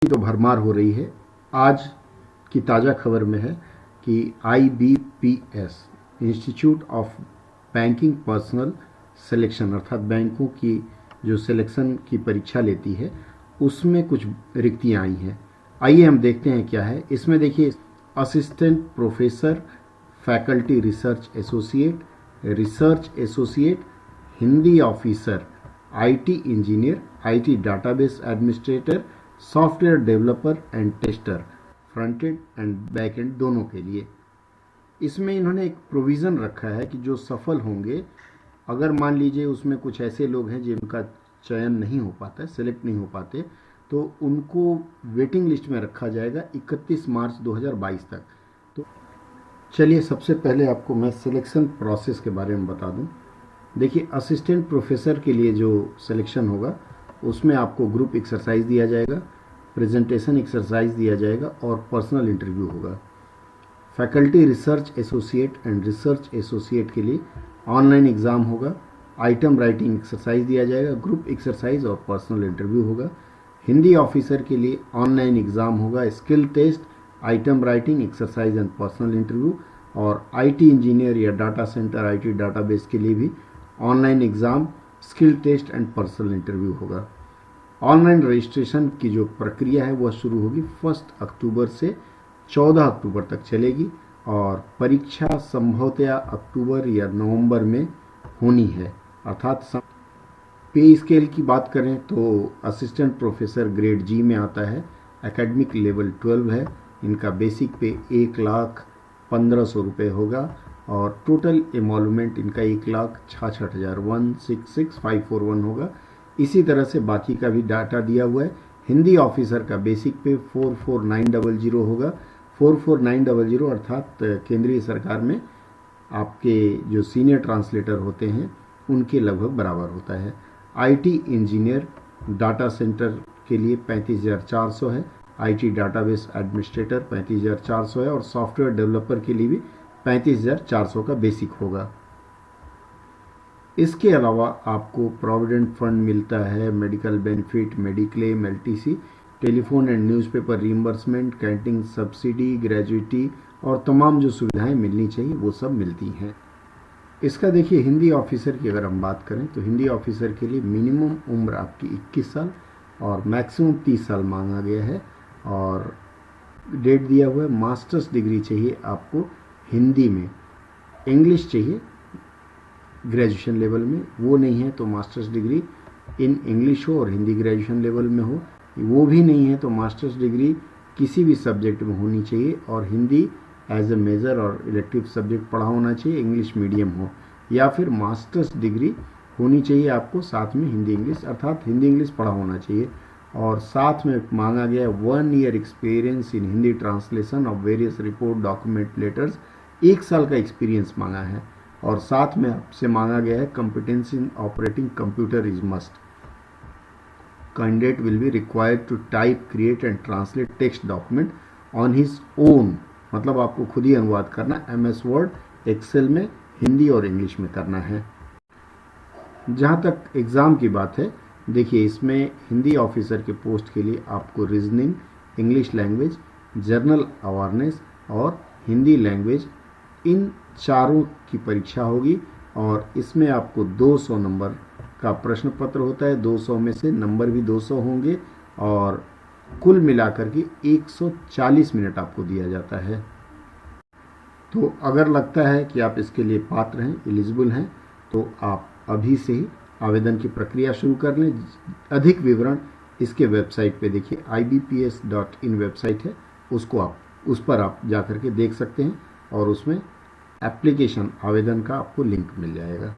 तो भरमार हो रही है। आज की ताज़ा खबर में है कि IBPS institute of banking personal selection अर्थात बैंकों की जो सिलेक्शन की परीक्षा लेती है उसमें कुछ रिक्तियां आई हैं। आइए हम देखते हैं क्या है इसमें। देखिए, assistant professor, faculty research associate, Hindi officer, IT engineer, IT database administrator, software developer and tester, front end and back and दोनों के लिए। इसमें इन्होंने एक प्रोविज़न रखा है कि जो सफल होंगे, अगर मान लीजिए उसमें कुछ ऐसे लोग हैं जिनका चयन नहीं हो पाता है, सेलेक्ट नहीं हो पाते, तो उनको वेटिंग लिस्ट में रखा जाएगा 31 मार्च 2022 तक। तो चलिए सबसे पहले आपको मैं सिलेक्शन प्रोसेस के बारे में बता दूं। देखिए, असिस्टेंट प्रोफेसर के लिए जो सिलेक्शन होगा उसमें आपको ग्रुप एक्सरसाइज दिया जाएगा, प्रेजेंटेशन एक्सरसाइज दिया जाएगा और पर्सनल इंटरव्यू होगा। फैकल्टी रिसर्च एसोसिएट के लिए ऑनलाइन एग्ज़ाम होगा, आइटम राइटिंग एक्सरसाइज दिया जाएगा, ग्रुप एक्सरसाइज और पर्सनल इंटरव्यू होगा। हिंदी ऑफिसर के लिए ऑनलाइन एग्ज़ाम होगा, skill test, item writing exercise and personal interview. और IT इंजीनियर या डाटा सेंटर IT डाटाबेस के लिए भी online exam, skill test and personal interview होगा। ऑनलाइन रजिस्ट्रेशन की जो प्रक्रिया है वह शुरू होगी 1 अक्टूबर से 14 अक्टूबर तक चलेगी और परीक्षा संभवतया अक्टूबर या नवंबर में होनी है। अर्थात पे स्केल की बात करें तो असिस्टेंट प्रोफेसर ग्रेड G में आता है, एकेडमिक लेवल 12 है, इनका बेसिक पे 1,15,00,000 रुपये होगा और टोटल एमोलमेंट इनका 1,66,166,541 होगा। इसी तरह से बाकी का भी डाटा दिया हुआ है। हिंदी ऑफिसर का बेसिक पे 44900 होगा। 44900 अर्थात केंद्रीय सरकार में आपके जो सीनियर ट्रांसलेटर होते हैं उनके लगभग बराबर होता है। IT इंजीनियर डाटा सेंटर के लिए 35,400 है, IT डाटाबेस एडमिनिस्ट्रेटर 35,400 है और सॉफ्टवेयर डेवलपर के लिए भी 35,400 का बेसिक होगा। इसके अलावा आपको प्रोविडेंट फंड मिलता है, medical benefit, mediclaim, LTC, telephone and newspaper reimbursement, canteen subsidy, gratuity और तमाम जो सुविधाएं मिलनी चाहिए वो सब मिलती हैं। इसका देखिए, हिंदी ऑफिसर की अगर हम बात करें तो हिंदी ऑफिसर के लिए मिनिमम उम्र आपकी 21 साल और मैक्सिमम 30 साल मांगा गया है और डेट दिया हुआ है। मास्टर्स डिग्री चाहिए आपको हिंदी में, इंग्लिश चाहिए ग्रेजुएशन लेवल में, वो नहीं है तो मास्टर्स डिग्री इन इंग्लिश हो और हिंदी ग्रेजुएशन लेवल में हो, वो भी नहीं है तो मास्टर्स डिग्री किसी भी सब्जेक्ट में होनी चाहिए और हिंदी एज ए मेजर और इलेक्टिव सब्जेक्ट पढ़ा होना चाहिए, इंग्लिश मीडियम हो, या फिर मास्टर्स डिग्री होनी चाहिए आपको साथ में हिंदी इंग्लिश अर्थात हिंदी इंग्लिश पढ़ा होना चाहिए। और साथ में मांगा गया 1 year experience in Hindi translation of various report document letters, 1 साल का एक्सपीरियंस मांगा है। और साथ में आपसे मांगा गया है competency in operating computer is must. Candidate will be required to type, create and translate text document on his own, मतलब आपको खुद ही अनुवाद करना, MS वर्ड, एक्सेल में हिंदी और इंग्लिश में करना है। जहाँ तक एग्ज़ाम की बात है, देखिए इसमें हिंदी ऑफिसर के पोस्ट के लिए आपको reasoning, English language, general awareness और हिंदी लैंग्वेज, इन चारों की परीक्षा होगी और इसमें आपको 200 नंबर का प्रश्न पत्र होता है। 200 में से नंबर भी 200 होंगे और कुल मिलाकर के 140 मिनट आपको दिया जाता है। तो अगर लगता है कि आप इसके लिए पात्र हैं, एलिजिबल हैं, तो आप अभी से ही आवेदन की प्रक्रिया शुरू कर लें। अधिक विवरण इसके वेबसाइट पे देखिए, ibps.in वेबसाइट है, उस पर आप जा कर के देख सकते हैं और उसमें एप्लीकेशन आवेदन का आपको लिंक मिल जाएगा।